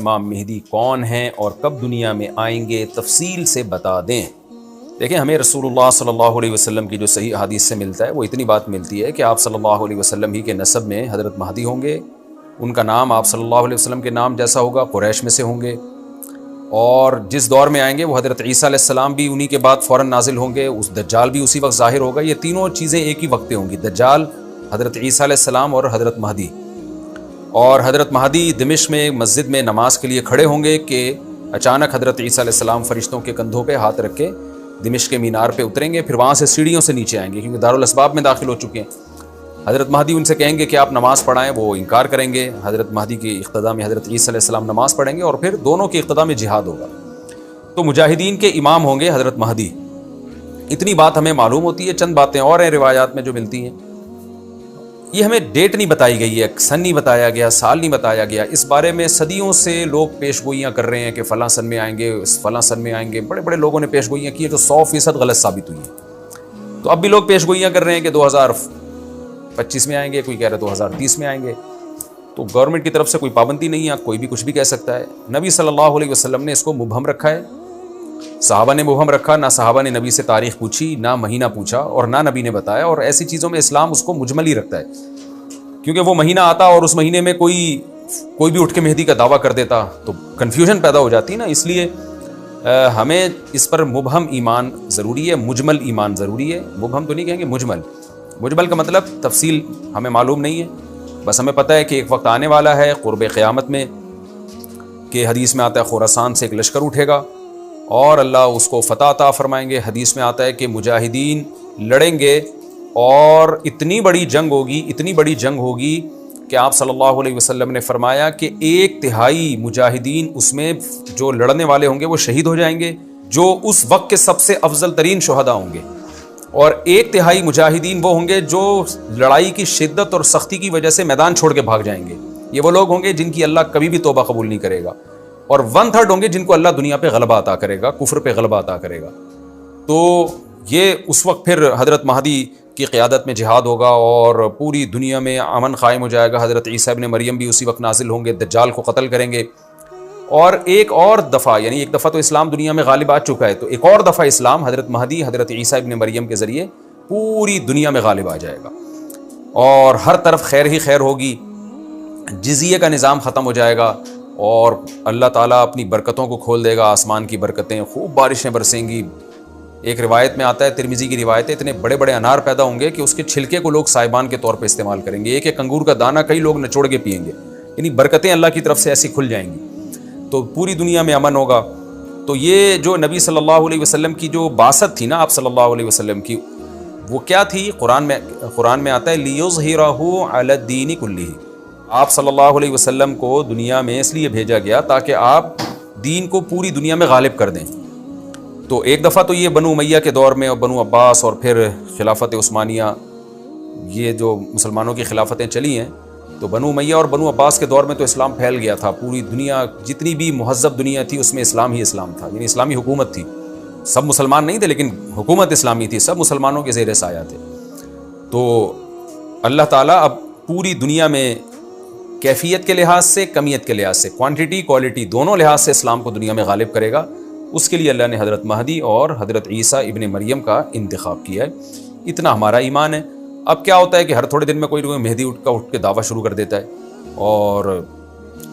امام مہدی کون ہیں اور کب دنیا میں آئیں گے، تفصیل سے بتا دیں۔ دیکھیں، ہمیں رسول اللہ صلی اللہ علیہ وسلم کی جو صحیح حدیث سے ملتا ہے وہ اتنی بات ملتی ہے کہ آپ صلی اللہ علیہ وسلم ہی کے نسب میں حضرت مہدی ہوں گے، ان کا نام آپ صلی اللہ علیہ وسلم کے نام جیسا ہوگا، قریش میں سے ہوں گے، اور جس دور میں آئیں گے وہ حضرت عیسیٰ علیہ السلام بھی انہی کے بعد فوراً نازل ہوں گے، اس دجال بھی اسی وقت ظاہر ہوگا۔ یہ تینوں چیزیں ایک ہی وقت پہ ہوں گی، دجال، حضرت عیسیٰ علیہ السلام اور حضرت مہدی۔ اور حضرت مہدی دمشق میں مسجد میں نماز کے لیے کھڑے ہوں گے کہ اچانک حضرت عیسیٰ علیہ السلام فرشتوں کے کندھوں پہ ہاتھ رکھ کے دمشق کے مینار پہ اتریں گے، پھر وہاں سے سیڑھیوں سے نیچے آئیں گے کیونکہ دارالاسباب میں داخل ہو چکے ہیں۔ حضرت مہدی ان سے کہیں گے کہ آپ نماز پڑھائیں، وہ انکار کریں گے۔ حضرت مہدی کی اقتداء میں حضرت عیسیٰ علیہ السلام نماز پڑھیں گے اور پھر دونوں کی اقتداء میں جہاد ہوگا۔ تو مجاہدین کے امام ہوں گے حضرت مہدی، اتنی بات ہمیں معلوم ہوتی ہے۔ چند باتیں اور ہیں روایات میں جو ملتی ہیں، یہ ہمیں ڈیٹ نہیں بتائی گئی ہے، سن نہیں بتایا گیا، سال نہیں بتایا گیا۔ اس بارے میں صدیوں سے لوگ پیش گوئیاں کر رہے ہیں کہ فلاں سن میں آئیں گے، فلاں سن میں آئیں گے، بڑے بڑے لوگوں نے پیش گوئیاں کی ہیں جو 100% غلط ثابت ہوئی ہیں۔ تو اب بھی لوگ پیش گوئیاں کر رہے ہیں کہ 2025 میں آئیں گے، کوئی کہہ رہا ہے 2030 میں آئیں گے۔ تو گورنمنٹ کی طرف سے کوئی پابندی نہیں ہے، کوئی بھی کچھ بھی کہہ سکتا ہے۔ نبی صلی اللہ علیہ وسلم نے اس کو مبہم رکھا ہے، صحابہ نے مبہم رکھا، نہ صحابہ نے نبی سے تاریخ پوچھی، نہ مہینہ پوچھا، اور نہ نبی نے بتایا۔ اور ایسی چیزوں میں اسلام اس کو مجمل ہی رکھتا ہے، کیونکہ وہ مہینہ آتا اور اس مہینے میں کوئی بھی اٹھ کے مہدی کا دعویٰ کر دیتا تو کنفیوژن پیدا ہو جاتی نا۔ اس لیے ہمیں اس پر مبہم ایمان ضروری ہے، مجمل ایمان ضروری ہے۔ مبہم تو نہیں کہیں گے، مجمل کا مطلب تفصیل ہمیں معلوم نہیں ہے، بس ہمیں پتہ ہے کہ ایک وقت آنے والا ہے قرب قیامت میں کہ حدیث میں آتا ہے خراسان سے ایک لشکر اٹھے گا اور اللہ اس کو فتح عطا فرمائیں گے۔ حدیث میں آتا ہے کہ مجاہدین لڑیں گے اور اتنی بڑی جنگ ہوگی کہ آپ صلی اللہ علیہ وسلم نے فرمایا کہ 1/3 مجاہدین اس میں جو لڑنے والے ہوں گے وہ شہید ہو جائیں گے، جو اس وقت کے سب سے افضل ترین شہداء ہوں گے، اور 1/3 مجاہدین وہ ہوں گے جو لڑائی کی شدت اور سختی کی وجہ سے میدان چھوڑ کے بھاگ جائیں گے۔ یہ وہ لوگ ہوں گے جن کی اللہ کبھی بھی توبہ قبول نہیں کرے گا، اور 1/3 ہوں گے جن کو اللہ دنیا پہ غلبہ عطا کرے گا، کفر پہ غلبہ عطا کرے گا۔ تو یہ اس وقت پھر حضرت مہدی کی قیادت میں جہاد ہوگا اور پوری دنیا میں امن قائم ہو جائے گا۔ حضرت عیسیٰ ابن مریم بھی اسی وقت نازل ہوں گے، دجال کو قتل کریں گے، اور ایک اور دفعہ، یعنی ایک دفعہ تو اسلام دنیا میں غالب آ چکا ہے، تو ایک اور دفعہ اسلام حضرت مہدی حضرت عیسیٰ ابن مریم کے ذریعے پوری دنیا میں غالب آ جائے گا، اور ہر طرف خیر ہی خیر ہوگی، جزیے کا نظام ختم ہو جائے گا، اور اللہ تعالیٰ اپنی برکتوں کو کھول دے گا، آسمان کی برکتیں، خوب بارشیں برسیں گی۔ ایک روایت میں آتا ہے، ترمذی کی روایت ہے، اتنے بڑے بڑے انار پیدا ہوں گے کہ اس کے چھلکے کو لوگ سائبان کے طور پہ استعمال کریں گے، ایک ایک انگور کا دانہ کئی لوگ نچوڑ کے پئیں گے، یعنی برکتیں اللہ کی طرف سے ایسی کھل جائیں گی، تو پوری دنیا میں امن ہوگا۔ تو یہ جو نبی صلی اللہ علیہ وسلم کی جو بعثت تھی نا، آپ صلی اللہ علیہ وسلم کی، وہ کیا تھی؟ قرآن میں آتا ہے لِيُظْهِرَهُ عَلَى الدِّينِ كُلِّهِ، آپ صلی اللہ علیہ وسلم کو دنیا میں اس لیے بھیجا گیا تاکہ آپ دین کو پوری دنیا میں غالب کر دیں۔ تو ایک دفعہ تو یہ بنو امیہ کے دور میں، اور بنو عباس، اور پھر خلافت عثمانیہ، یہ جو مسلمانوں کی خلافتیں چلی ہیں، تو بنو امیہ اور بنو عباس کے دور میں تو اسلام پھیل گیا تھا پوری دنیا، جتنی بھی مہذب دنیا تھی اس میں اسلام ہی اسلام تھا، یعنی اسلامی حکومت تھی، سب مسلمان نہیں تھے لیکن حکومت اسلامی تھی، سب مسلمانوں کے زیر سایہ تھے۔ تو اللہ تعالیٰ اب پوری دنیا میں کیفیت کے لحاظ سے، کمیت کے لحاظ سے، کوانٹٹی کوالٹی دونوں لحاظ سے اسلام کو دنیا میں غالب کرے گا۔ اس کے لیے اللہ نے حضرت مہدی اور حضرت عیسیٰ ابن مریم کا انتخاب کیا ہے۔ اتنا ہمارا ایمان ہے۔ اب کیا ہوتا ہے کہ ہر تھوڑے دن میں کوئی مہدی اٹھ کے دعویٰ شروع کر دیتا ہے، اور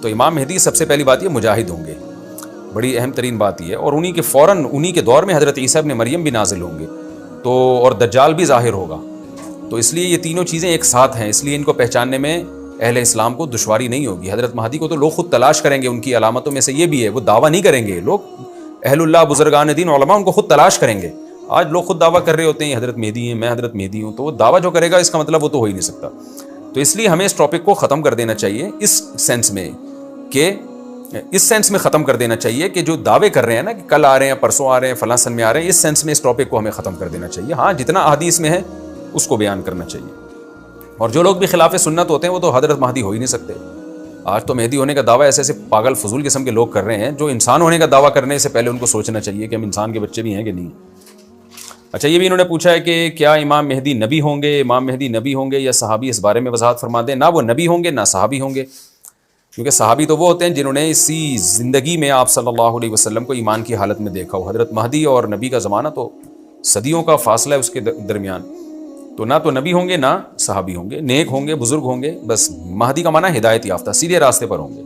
تو امام مہدی سب سے پہلی بات یہ مجاہد ہوں گے، بڑی اہم ترین بات یہ ہے، اور انہی کے دور میں حضرت عیسیٰ ابن مریم بھی نازل ہوں گے، تو اور دجال بھی ظاہر ہوگا۔ تو اس لیے یہ تینوں چیزیں ایک ساتھ ہیں، اس لیے ان کو پہچاننے میں اہل اسلام کو دشواری نہیں ہوگی۔ حضرت مہدی کو تو لوگ خود تلاش کریں گے، ان کی علامتوں میں سے یہ بھی ہے، وہ دعویٰ نہیں کریں گے، لوگ اہل اللہ، بزرگان دین، علماء ان کو خود تلاش کریں گے۔ آج لوگ خود دعویٰ کر رہے ہوتے ہیں حضرت مہدی ہیں، میں حضرت مہدی ہوں، تو وہ دعویٰ جو کرے گا اس کا مطلب وہ تو ہو ہی نہیں سکتا۔ تو اس لیے ہمیں اس ٹاپک کو ختم کر دینا چاہیے، اس سینس میں ختم کر دینا چاہیے کہ جو دعوے کر رہے ہیں نا کہ کل آ رہے ہیں، پرسوں آ رہے ہیں، فلاں سن میں آ رہے ہیں، اس سینس میں اس ٹاپک کو ہمیں ختم کر دینا چاہیے۔ ہاں، جتنا احادیث میں ہے اس کو بیان کرنا چاہیے، اور جو لوگ بھی خلاف سنت ہوتے ہیں وہ تو حضرت مہدی ہو ہی نہیں سکتے۔ آج تو مہدی ہونے کا دعویٰ ایسے پاگل فضول قسم کے لوگ کر رہے ہیں، جو انسان ہونے کا دعویٰ کرنے سے پہلے ان کو سوچنا چاہیے کہ ہم انسان کے بچے بھی ہیں کہ نہیں۔ اچھا، یہ بھی انہوں نے پوچھا ہے کہ کیا امام مہدی نبی ہوں گے؟ امام مہدی نبی ہوں گے یا صحابی؟ اس بارے میں وضاحت فرما دیں۔ نہ وہ نبی ہوں گے نہ صحابی ہوں گے۔ کیونکہ صحابی تو وہ ہوتے ہیں جنہوں نے اسی زندگی میں آپ صلی اللہ علیہ وسلم کو ایمان کی حالت میں دیکھا ہو. حضرت مہدی اور نبی کا زمانہ تو صدیوں کا فاصلہ ہے اس کے درمیان. تو نہ تو نبی ہوں گے نہ صحابی ہوں گے، نیک ہوں گے، بزرگ ہوں گے. بس مہدی کا معنی ہدایت یافتہ، سیدھے راستے پر ہوں گے.